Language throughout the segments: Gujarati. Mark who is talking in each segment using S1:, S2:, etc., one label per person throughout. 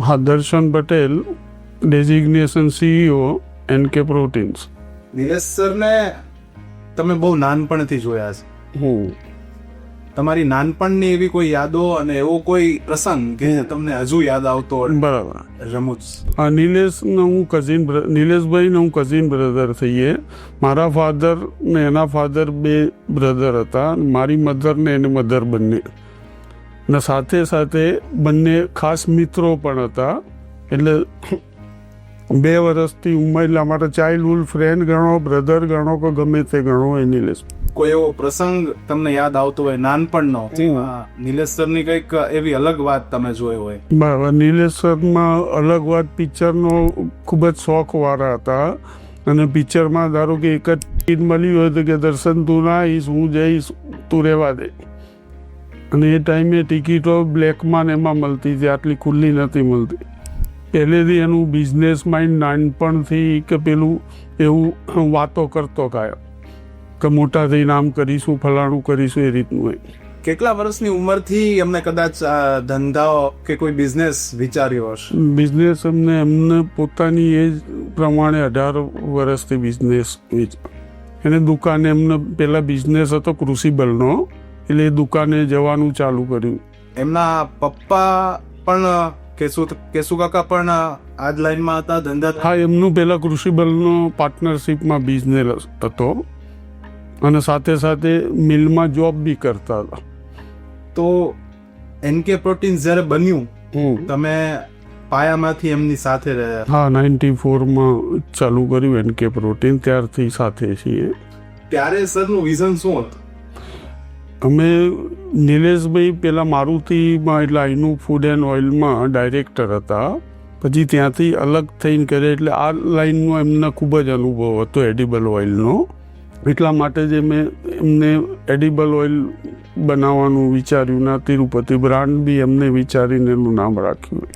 S1: હા, દર્શન Patel, designation CEO NK proteins.
S2: Nilesh સરને તમે બહુ નાનપણથી જોયા છે. તમારી નાનપણની એવી કોઈ યાદો અને એવો કોઈ પ્રસંગ કે તમને હજુ યાદ આવતો હોય?
S1: બરાબર.
S2: રમૂજ.
S1: હા, નિલેશભાઈ ને હું કઝિન બ્રધર થઈએ. મારા ફાધર ને એના ફાધર બે બ્રધર હતા. મારી મધર ને એની મધર બંને, ને સાથે સાથે બંને ખાસ મિત્રો પણ હતા. એટલે 2 વર્ષથી ઉંમર, એટલે અમારા ચાઇલ્ડહુડ ફ્રેન્ડ ગણો, બ્રધર ગણો કે ગમે તે ગણો એ નિલેશ.
S2: કોઈ એવો પ્રસંગ તમને યાદ આવતો હોય નાનપણનો, નિલેશ સરની કઈક એવી અલગ વાત તમે જોઈ હોય?
S1: બરાબર. નિલેશ શર્મા અલગ વાત, પિક્ચરનો ખૂબ જ શોખ વાળા હતા. અને પિક્ચરમાં ધારો કે એક જ ટિકિટ મળી હોય તો કે દર્શન તું ના આવીશ, હું જઈશ, તું રહેવા દે. અને એ ટાઈમે ટિકિટો બ્લેકમાં ને એમાં મળતી હતી, આટલી ખુલ્લી નથી મળતી. પહેલેથી એનું બિઝનેસ માઇન્ડ નાનપણથી કે પેલું એવું વાતો કરતો કાયમ કે મોટા થઈને આમ કરીશું, ફલાણું કરીશું, એ રીતનું હોય.
S2: કેટલા વર્ષની ઉંમરથી એમને કદાચ ધંધા કે કોઈ બિઝનેસ વિચાર્યો હશે?
S1: બિઝનેસ એમને પોતાની એજ પ્રમાણે 18 વર્ષથી બિઝનેસ એને દુકાને, એમને પહેલાં બિઝનેસ હતો ક્રુસિબલનો, એટલે એ દુકાને જવાનું ચાલુ કર્યું.
S2: એમના પપ્પા પણ કેશુ કાકા પણ આ જ લાઈનમાં હતા, ધંધા?
S1: હા, એમનું પહેલાં ક્રુસિબલનો પાર્ટનરશિપમાં બિઝનેસ હતો અને સાથે સાથે મિલમાં જોબ બી કરતા હતા.
S2: તો NK પ્રોટીન્સ જ્યારે બન્યું, તમે પાયામાંથી એમની સાથે રહ્યા?
S1: હા, 94માં ચાલુ કર્યું NK પ્રોટીન, ત્યારથી સાથે છીએ.
S2: ત્યારે સરનું વિઝન શું હતું?
S1: અમે નિલેશભાઈ પહેલાં મારુતિમાં, એટલે અહીંનું ફૂડ એન્ડ ઓઇલમાં ડાયરેક્ટર હતા. પછી ત્યાંથી અલગ થઈને કરે, એટલે આ લાઈનનો એમને ખૂબ જ અનુભવ હતો એડિબલ ઓઇલનો. એટલા માટે જ મેં એમને એડિબલ ઓઇલ બનાવવાનું વિચાર્યું ને તિરુપતિ બ્રાન્ડ બી એમને વિચારીને એનું નામ રાખ્યું.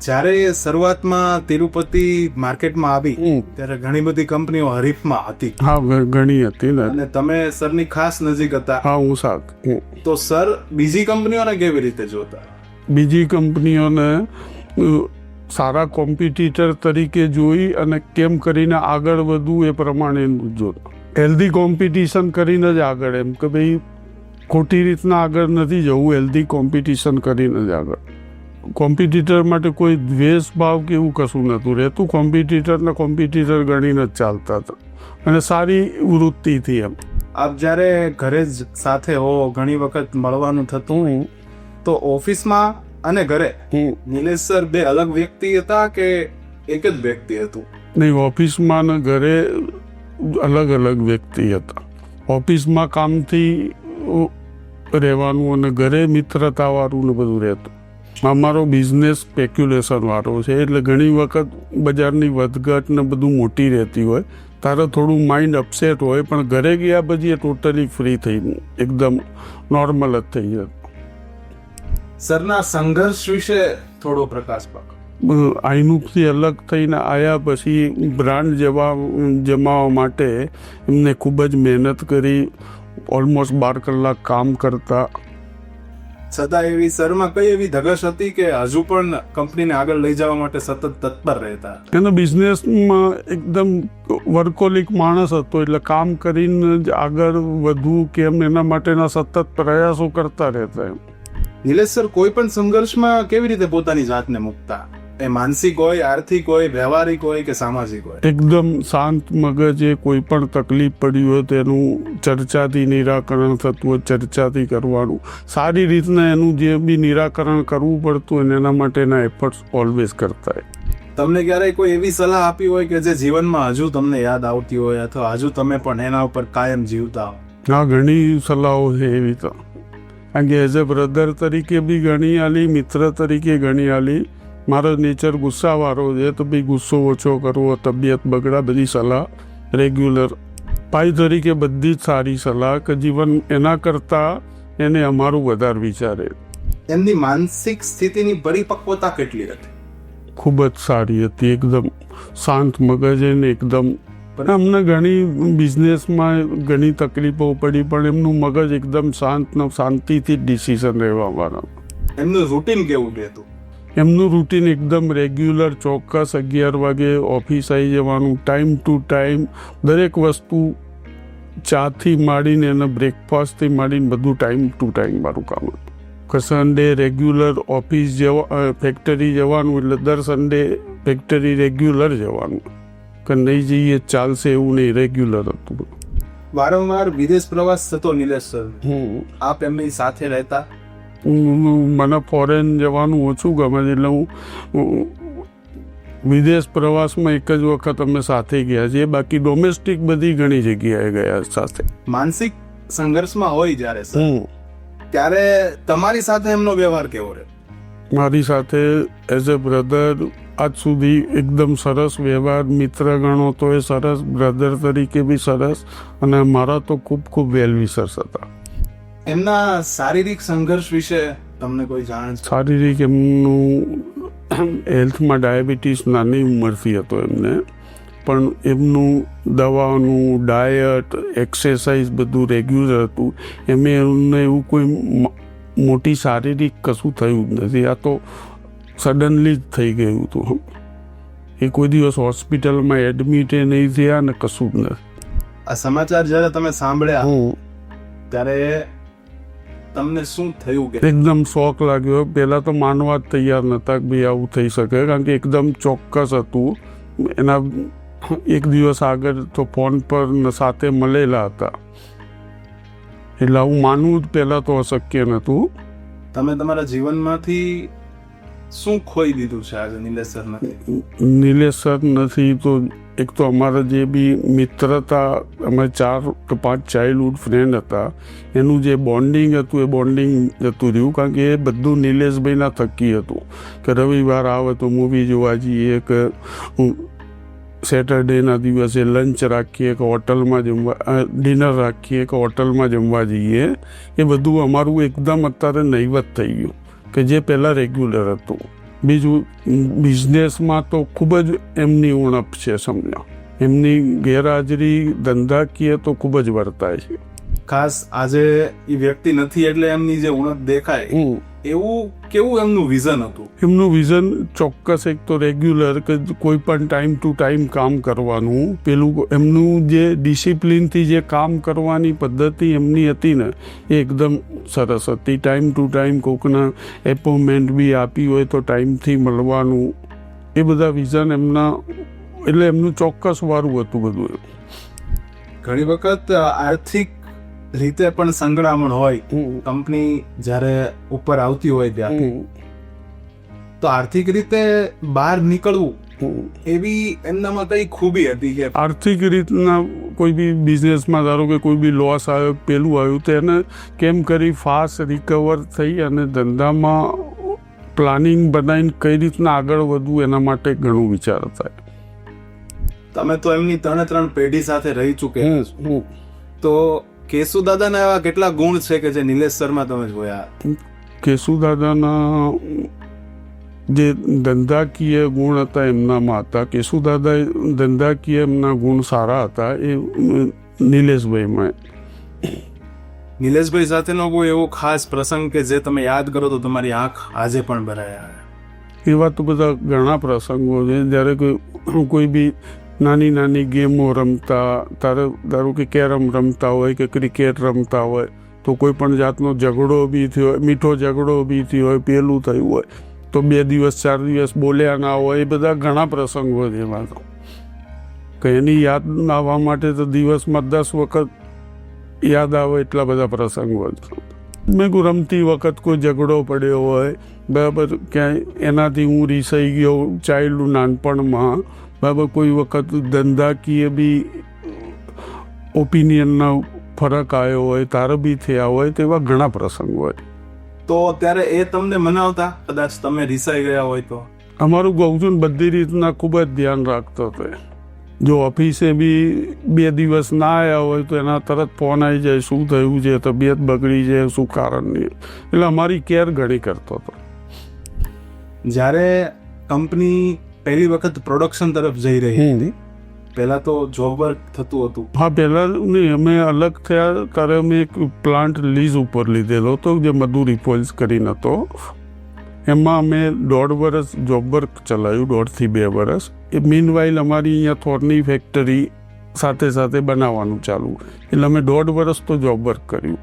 S2: જ્યારે શરૂઆતમાં તિરુપતિ માર્કેટમાં આવી ત્યારે ઘણી બધી કંપનીઓ હરીફમાં હતી.
S1: હા, ઘણી હતી ને.
S2: અને તમે સરની ખાસ નજીક હતા.
S1: હા, હું સાથ.
S2: તો સર બીજી કંપનીઓને કેવી રીતે જોતા?
S1: બીજી કંપનીઓને સારા કોમ્પિટિટર તરીકે જોઈ અને કેમ કરીને આગળ વધવું એ પ્રમાણે જોતા. હેલ્ધી કોમ્પિટિશન કરીને જ આગળ, એમ કે ભાઈ ખોટી રીતના આગળ નથી જવું, હેલ્ધી કોમ્પિટિશન કરીને જ આગળ. કોમ્પિટિટર માટે કોઈ દ્વેષ ભાવ કે એવું કશું નહોતું રહેતું. કોમ્પિટિટર ગણીને જ ચાલતા હતા અને સારી વૃત્તિથી એમ.
S2: આપ જ્યારે ઘરે જ સાથે હો, ઘણી વખત મળવાનું થતું, તો ઓફિસમાં અને ઘરે નિલેશ સર બે અલગ વ્યક્તિ હતા કે એક જ વ્યક્તિ હતું?
S1: નહીં, ઓફિસમાં ને ઘરે અલગ અલગ વ્યક્તિ હતા. ઓફિસમાં કામથી રહેવાનું અને ઘરે મિત્રતાવાળું ને બધું રહેતું. અમારો બિઝનેસ સ્પેક્યુલેશન વાળો છે, એટલે ઘણી વખત બજારની વધઘટ ને બધું મોટી રહેતી હોય, તારે થોડું માઇન્ડ અપસેટ હોય, પણ ઘરે ગયા પછી એ ટોટલી ફ્રી થઈ એકદમ નોર્મલ જ થઈ જાય.
S2: સરના સંઘર્ષ વિશે થોડો પ્રકાશ પાડો.
S1: આઈનુકથી અલગ થઈને આવ્યા પછી બ્રાન્ડ જમાવવા માટે એમને ખૂબ જ મહેનત કરી. ઓલમોસ્ટ 12 કલાક કામ કરતા.
S2: છતાં એવી સરમાં કઈ એવી ધગશ હતી કે હજુ પણ કંપનીને આગળ લઈ જવા માટે સતત તત્પર રહેતા?
S1: એનો બિઝનેસમાં એકદમ વર્કોલિક માણસ હતો, એટલે કામ કરીને જ આગળ વધવું કેમ એના માટેના સતત પ્રયાસો કરતા રહેતા. એમ
S2: નિલેશ સર કોઈ પણ સંઘર્ષમાં કેવી રીતે પોતાની જાતને મૂકતા? એ માનસિક હોય, આર્થિક હોય, વ્યવહારિક હોય કે સામાજિક હોય?
S1: એકદમ શાંત મગજે કોઈ પણ તકલીફ પડી હોય તેનું ચર્ચાથી નિરાકરણ થતું હોય, ચર્ચાથી કરવાનું. સારી રીતના એનું જે બી નિરાકરણ કરવું પડતું હોય એના માટેના એફર્ટ્સ ઓલવેઝ કરતા.
S2: તમને ક્યારેય કોઈ એવી સલાહ આપી હોય કે જે જીવનમાં હજુ તમને યાદ આવતી હોય, અથવા હજુ તમે પણ એના ઉપર કાયમ જીવતા હો?
S1: હા, ઘણી સલાહો છે એવી તો. કારણ કે એઝ અ બ્રધર તરીકે બી ઘણી આલી, મિત્ર તરીકે ઘણી આલી. મારો નેચર ગુસ્સાવાળો છે, તો ભાઈ ગુસ્સો ઓછો કરવો, તબિયત બગડા, બધી સલાહ રેગ્યુલર. ભાઈ તરીકે બધી જ સારી સલાહ કે જીવન એના કરતાં એને અમારું વધારે વિચારે.
S2: એમની માનસિક સ્થિતિની પરિપક્વતા કેટલી હતી?
S1: ખૂબ જ સારી હતી, એકદમ શાંત મગજ ને એકદમ. અમને ઘણી બિઝનેસમાં ઘણી તકલીફો પડી, પણ એમનું મગજ એકદમ શાંત ને શાંતિથી ડિસિઝન લેવા વાળા.
S2: એમનું રૂટીન કેવું રહેતું?
S1: એમનું રૂટીન એકદમ રેગ્યુલર, ચોક્કસ 11 વાગે ઓફિસ આવી જવાનું, ટાઈમ ટુ ટાઈમ દરેક વસ્તુ, ચાથી માંડીને અને બ્રેકફાસ્ટથી માંડીને બધું ટાઈમ ટુ ટાઈમ મારું કામ હતું. કે સન્ડે રેગ્યુલર ઓફિસ ફેક્ટરી જવાનું, એટલે દર સન્ડે ફેક્ટરી રેગ્યુલર જવાનું, કે નહીં જઈએ ચાલશે એવું નહીં, રેગ્યુલર હતું.
S2: વારંવાર વિદેશ પ્રવાસ થતો નિલેશ સર, આપ એમની સાથે રહેતા?
S1: મને ફોરેન જવાનું ઓછું ગમે, એટલે હું વિદેશ પ્રવાસમાં એક જ વખત અમે સાથે ગયા છીએ, બાકી ડોમેસ્ટિક બધી ઘણી જગ્યાએ ગયા સાથે.
S2: માનસિક સંઘર્ષમાં હોય જ્યારે સર, ત્યારે તમારી સાથે એમનો વ્યવહાર કેવો રહે?
S1: મારી સાથે એઝ અ બ્રધર આજ સુધી એકદમ સરસ વ્યવહાર, મિત્ર ગણો તો એ સરસ, બ્રધર તરીકે બી સરસ, અને મારા તો ખૂબ ખૂબ વેલ વિશર્સ હતા.
S2: એમના શારીરિક સંઘર્ષ વિશે તમને કોઈ જાણ છે?
S1: શારીરિક એમનું હેલ્થમાં ડાયાબિટીસ નાની ઉંમરથી હતો એમને, પણ એમનું દવાનું, ડાયટ, એક્સરસાઇઝ બધું રેગ્યુલર હતું. એમને એવું કોઈ મોટી શારીરિક કશું થયું જ નથી. આ તો સડનલી જ થઈ ગયું હતું. એ કોઈ દિવસ હોસ્પિટલમાં એડમિટ નહીં થયા ને કશું જ નથી.
S2: આ સમાચાર જ્યારે તમે સાંભળ્યા ત્યારે તમને શું થયું? કે
S1: એકદમ શોક લાગ્યો. પહેલાં તો માનવા જ તૈયાર નહોતા કે ભાઈ આવું થઈ શકે, કારણ કે એકદમ ચોક્કસ હતું. એના એક દિવસ આગળ તો ફોન પર સાથે મળેલા હતા, એટલે આવું માનવું જ પહેલાં તો અશક્ય નહોતું.
S2: તમે તમારા જીવનમાંથી શું ખોઈ દીધું છે આજે નિલેશ સર નથી?
S1: નિલેશ સર નથી તો એક તો અમારા જે બી મિત્રતા, અમે 4 કે 5 ચાઇલ્ડહુડ ફ્રેન્ડ હતા, એનું જે બોન્ડિંગ હતું એ બોન્ડિંગ જતું રહ્યું, કારણ કે એ બધું નિલેશભાઈના થકી હતું. કે રવિવાર આવે તો મૂવી જોવા જઈએ, કે સેટરડેના દિવસે લંચ રાખીએ, કે હોટલમાં જમવા, ડિનર રાખીએ, કે હોટલમાં જમવા જઈએ. એ બધું અમારું એકદમ અત્યારે નહીવત થઈ ગયું, કે જે પહેલાં રેગ્યુલર હતું. બીજું, બિઝનેસમાં તો ખૂબ જ એમની ઉણપ છે, સમજો. એમની ગેરહાજરી ધંધાકીય તો ખૂબ જ વર્તાય છે.
S2: ખાસ આજે એ વ્યક્તિ નથી એટલે એમની જે ઉણપ દેખાય, એવું કેવું એમનું વિઝન હતું?
S1: એમનું વિઝન ચોક્કસ એક તો રેગ્યુલર, કે કોઈ પણ ટાઈમ ટુ ટાઈમ કામ કરવાનું. પેલું એમનું જે ડિસિપ્લિનથી જે કામ કરવાની પદ્ધતિ એમની હતી ને, એ એકદમ સરસ હતી. ટાઈમ ટુ ટાઈમ કોઈકના એપોઇન્ટમેન્ટ બી આપી હોય તો ટાઈમથી મળવાનું, એ બધા વિઝન એમના, એટલે એમનું ચોક્કસ વારું હતું બધું.
S2: ઘણી વખત આર્થિક રીતે પણ સંકળામણ હોય, કંપની જ્યારે ઉપર આવતી હોય ત્યાં, તો આર્થિક રીતે બહાર નીકળવું એવી એમનામાં કઈ ખૂબી હતી? કે
S1: આર્થિક રીતના કોઈ બી બિઝનેસમાં ધારો કે કોઈ બી લોસ આવ્યો, પેલું આવ્યું, તો એને કેમ કરી ફાસ્ટ રિકવર થઈ અને ધંધામાં પ્લાનિંગ બનાવીને કઈ રીતના આગળ વધવું, એના માટે ઘણું વિચાર થાય.
S2: તમે તો એમની 3 પેઢી સાથે રહી ચૂક્યા છો, તો કેશુ દાદાના એવા કેટલા ગુણ છે કે જે નિલેશ શર્મા તમે જોયા?
S1: કેશુ દાદાના જે ધંધાકીય ગુણ હતા એમનામાં હતા. કેશુ દાદા ધંધાકીય એમના ગુણ સારા હતા, એ નિલેશભાઈમાં.
S2: નિલેશભાઈ સાથેનો કોઈ એવો ખાસ પ્રસંગ કે જે તમે યાદ કરો તો તમારી આંખ આજે પણ ભરાયા?
S1: એવા તો બધા ઘણા પ્રસંગો છે. જ્યારે કોઈ બી નાની નાની ગેમો રમતા, ધારો કે કેરમ રમતા હોય કે ક્રિકેટ રમતા હોય, તો કોઈ પણ જાતનો ઝઘડો બી થયો, મીઠો ઝઘડો બી થયો હોય, પેલું થયું હોય, તો 2 દિવસ 4 દિવસ બોલ્યા ના હોય, એ બધા ઘણા પ્રસંગો છે એમાં. તો કે એની યાદ આવવા માટે તો દિવસમાં 10 વખત યાદ આવે એટલા બધા પ્રસંગો છે. મેં કોઈ રમતી વખત કોઈ ઝઘડો પડ્યો હોય, બરાબર, ક્યાંય એનાથી હું રીસાઈ ગયો ચાઇલ્ડ નાનપણમાં, બરાબર, કોઈ વખત ધંધાકીય બી ઓપિનિયનના ફરક આવ્યો હોય, તારે બી થયા હોય, તેવા ઘણા પ્રસંગો હોય.
S2: તો ત્યારે એ તમને મનાવતા? કદાચ તમે રીસાઈ ગયા હોય તો?
S1: અમારું ગૌજન બધી રીતના ખૂબ જ ધ્યાન રાખતો હતો. જો ઓફિસે બી 2 દિવસ ના આવ્યા હોય તો એના તરત ફોન આવી જાય, શું થયું છે, તબિયત બગડી છે, શું કારણ નહીં. એટલે અમારી કેર ઘણી કરતો હતો.
S2: જ્યારે કંપની પહેલી વખત પ્રોડક્શન તરફ જઈ રહી હતી, પહેલા તો જોબ વર્ક થતું હતું?
S1: હા, પહેલા નહીં, અમે અલગ થયા ત્યારે અમે એક પ્લાન્ટ લીઝ ઉપર લીધેલો હતો, જે મધુરી ફોઇલ્સ કરીને હતો. એમાં અમે 1.5 વર્ષ જોબ વર્ક ચલાવ્યું, 1.5 થી 2 વર્ષ. એ મીનવાઇલ અમારી અહીંયા થોરની ફેક્ટરી સાથે સાથે બનાવવાનું ચાલુ, એટલે અમે 1.5 વર્ષ તો જોબ વર્ક કર્યું.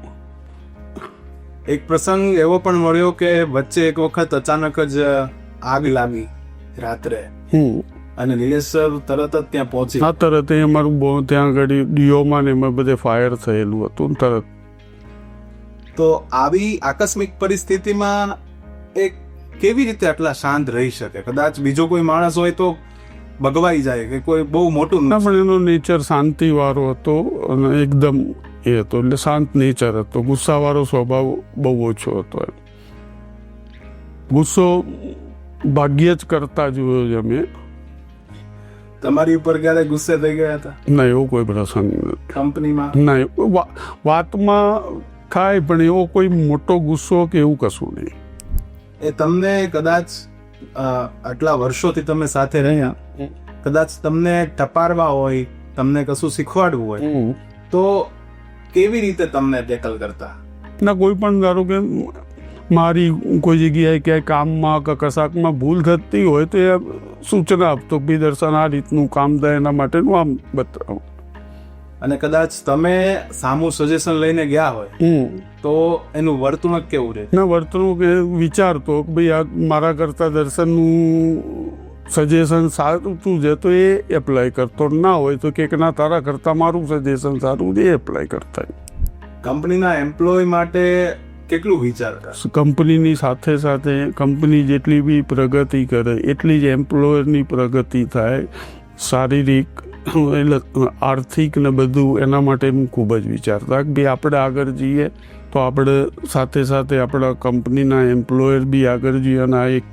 S2: એક પ્રસંગ એવો પણ મળ્યો કે વચ્ચે એક વખત અચાનક જ આગ લાગી રાત્રે અને નિલેશ સર તરત જ ત્યાં પહોંચી.
S1: હા, તરત એ અમારું બહુ ત્યાં આગળ ડીઓમાં ને એમાં બધે ફાયર થયેલું હતું ને તરત.
S2: તો આવી આકસ્મિક પરિસ્થિતિમાં એક કેવી રીતે આટલા શાંત રહી શકે? કદાચ બીજો કોઈ માણસ હોય તો ભગવાઈ જાય કે કોઈ બહુ મોટું
S1: ના, પણ એનો નેચર શાંતિવાળો હતો અને એકદમ એ હતો, એટલે શાંત નેચર હતો. ગુસ્સાવાળો સ્વભાવ બહુ ઓછો હતો. ગુસ્સો ભાગ્યે જ કરતા જોયો છે અમે.
S2: તમારી ઉપર ક્યારે ગુસ્સે થઈ ગયા હતા?
S1: ના, એવો કોઈ પ્રસંગ નથી.
S2: કંપનીમાં
S1: ના, વાતમાં થાય પણ એવો કોઈ મોટો ગુસ્સો કે એવું કશું નહીં.
S2: એ તમને કદાચ આટલા વર્ષોથી તમે સાથે રહ્યા, કદાચ તમને ટપારવા હોય, તમને કશું શીખવાડવું હોય તો કેવી રીતે તમને ટેકલ કરતા?
S1: ના, કોઈ પણ ધારો કે મારી કોઈ જગ્યાએ ક્યાંય કામમાં કે કશાકમાં ભૂલ થતી હોય તો એ સૂચના આપતો કે દર્શન આ રીતનું કામ થાય એના માટેનું આમ બતાવો.
S2: અને કદાચ તમે સામું સજેશન લઈને ગયા હોય તો એનું વર્તણૂક કેવું રહે?
S1: ના, વર્તણૂક એ વિચારતો કે ભાઈ આ મારા કરતાં દર્શનનું સજેશન સારું છે તો એ એપ્લાય કરતો, ના હોય તો કે ના તારા કરતાં મારું સજેશન સારું એ એપ્લાય કરતા.
S2: કંપનીના એમ્પ્લોય માટે કેટલું વિચારતા?
S1: કંપનીની સાથે સાથે કંપની જેટલી બી પ્રગતિ કરે એટલી જ એમ્પ્લોયરની પ્રગતિ થાય, શારીરિક એટલે આર્થિક ને બધું. એના માટે હું ખૂબ જ વિચારતા કે ભાઈ આપણે આગળ જઈએ તો આપણે સાથે સાથે આપણા કંપનીના એમ્પ્લોયર બી આગળ જઈએ અને આ એક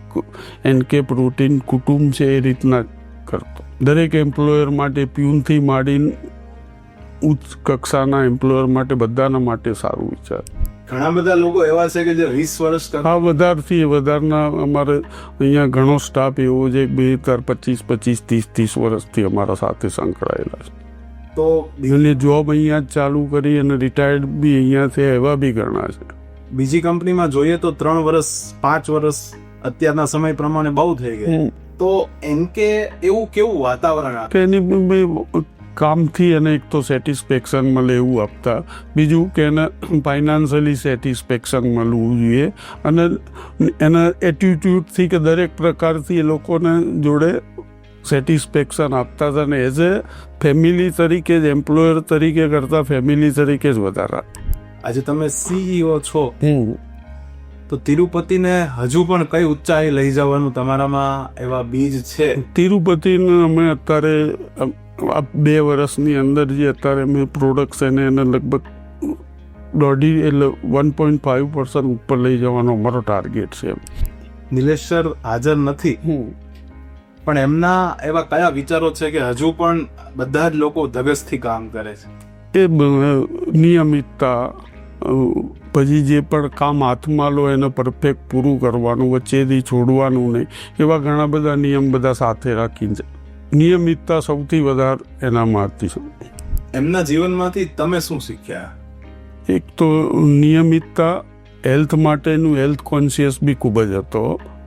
S1: એનકેપ રૂટીન કુટુંબ છે એ રીતના કરતો. દરેક એમ્પ્લોયર માટે પ્યુનથી માંડીને ઉચ્ચ કક્ષાના એમ્પ્લોયર માટે બધાના માટે સારું વિચાર.
S2: ઘણા બધા લોકો એવા છે કે જે 20 વર્ષ
S1: હા, વધારના અમારે અહીંયા ઘણો સ્ટાફ એવો છે 25-30 વર્ષથી અમારા સાથે સંકળાયેલા છે.
S2: તો
S1: એને જોબ અહીંયા જ ચાલુ કરી અને રિટાયર્ડ બી અહીંયા છે એવા બી ઘણા છે.
S2: બીજી કંપનીમાં જોઈએ તો 3 વર્ષ 5 વર્ષ અત્યારના સમય પ્રમાણે બહુ થઈ ગયા. તો એમ કે એવું કેવું વાતાવરણ
S1: કે એની કામથી એને એક તો સેટિસ્ફેક્શન મળે એવું આપતા, બીજું કે એને ફાઇનાન્શિયલી સેટિસ્ફેક્શન મળવું જોઈએ અને એના એટીટ્યૂડથી કે દરેક પ્રકારથી એ લોકોને જોડે સેટિસ્ફેક્શન આપતા હતા ને એઝ એ ફેમિલી તરીકે જ, એમ્પ્લોયર તરીકે કરતાં ફેમિલી તરીકે જ વધારા.
S2: આજે તમે CEO છો તો તિરુપતિને હજુ પણ કઈ ઊંચાઈ લઈ જવાનું તમારામાં એવા બીજ છે?
S1: તિરુપતિને અમે અત્યારે આ 2 વર્ષની અંદર જે અત્યારે મેં પ્રોડક્શન એને લગભગ 1.5% ઉપર લઈ જવાનો અમારો ટાર્ગેટ છે.
S2: નિલેશ સર હાજર નથી પણ એમના એવા કયા વિચારો છે કે હજુ પણ બધા જ લોકો ધગસથી કામ કરે છે?
S1: એ નિયમિતતા, પછી જે પણ કામ હાથમાં લો એને પરફેક્ટ પૂરું કરવાનું, વચ્ચેથી છોડવાનું નહીં, એવા ઘણા બધા નિયમ બધા સાથે રાખીને નિયમિતતા સૌથી વધારે એનામાં હતી.
S2: એમના જીવનમાંથી તમે શું શીખ્યા?
S1: એક તો નિયમિતતા, હેલ્થ માટેનું હેલ્થ કોન્શિયસ બી ખૂબ જ હતો,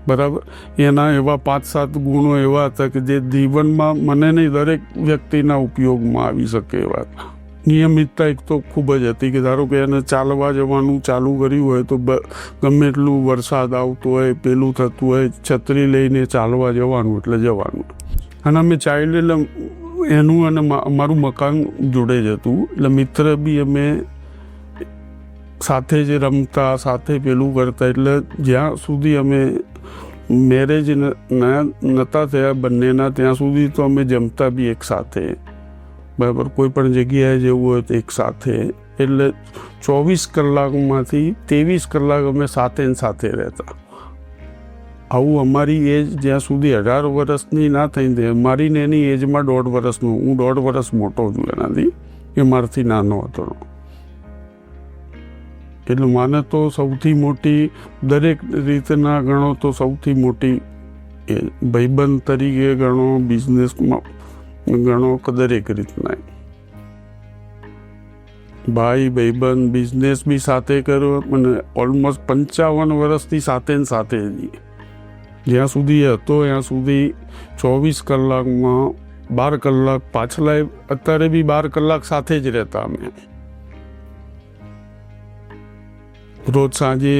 S1: બરાબર. એના એવા 5-7 ગુણો એવા હતા કે જે જીવનમાં મને નહીં દરેક વ્યક્તિના ઉપયોગમાં આવી શકે એવા. નિયમિતતા એક તો ખૂબ જ હતી કે ધારો કે એને ચાલવા જવાનું ચાલુ કર્યું હોય તો ગમે એટલું વરસાદ આવતો હોય, પેલું થતું હોય, છત્રી લઈને ચાલવા જવાનું એટલે જવાનું. અને અમે ચાઇલ્ડ એટલે એનું અને અમારું મકાન જોડે જ હતું, એટલે મિત્ર બી અમે સાથે જ રમતા, સાથે પેલું કરતા. એટલે જ્યાં સુધી અમે મેરેજ નહોતા થયા બંનેના ત્યાં સુધી તો અમે જમતા બી એક સાથે, બરાબર. કોઈ પણ જગ્યાએ જવું હોય તો એક સાથે. એટલે 24 કલાકમાંથી 23 કલાક અમે સાથે ને સાથે રહેતા. આવું અમારી એજ જ્યાં સુધી 18 વર્ષની ના થઈ દે, મારી ને એની એજમાં 1.5 વર્ષનું, હું 1.5 વર્ષ મોટો છું એનાથી, એ મારાથી નાનો હતો. એટલે મને તો સૌથી મોટી દરેક રીતના ગણો તો સૌથી મોટી ભાઈબંધ તરીકે ગણો, બિઝનેસમાં ગણો કે દરેક રીતના ભાઈબંધ, બિઝનેસ બી સાથે કર્યો અને ઓલમોસ્ટ 55 વર્ષથી સાથે ને સાથે જ. જ્યાં સુધી એ હતો ત્યાં સુધી 24 કલાકમાં 12 કલાક પાછલા, અત્યારે બી 12 કલાક સાથે જ રહેતા અમે. રોજ સાંજે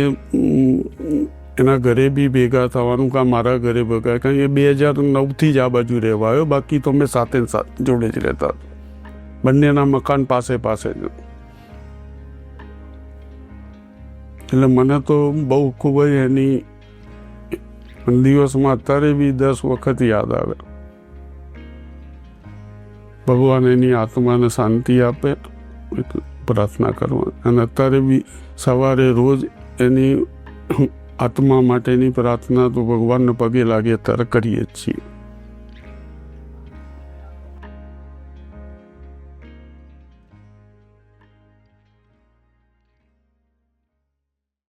S1: એના ઘરે બી ભેગા થવાનું, કાં મારા ઘરે ભેગા, કારણ કે 2009થી જ આ બાજુ રહેવા આવ્યો, બાકી તો અમે સાથે જોડે જ રહેતા, બંનેના મકાન પાસે પાસે જ. એટલે મને તો બહુ ખૂબ જ એની દિવસમાં અત્યારે બી 10 વખત યાદ આવે. ભગવાન એની આત્માને શાંતિ આપે, પ્રાર્થના કરવા. અને અત્યારે બી સવારે રોજ એની આત્મા માટેની પ્રાર્થના તો ભગવાનને પગે લાગે ત્યારે કરીએ જ છીએ.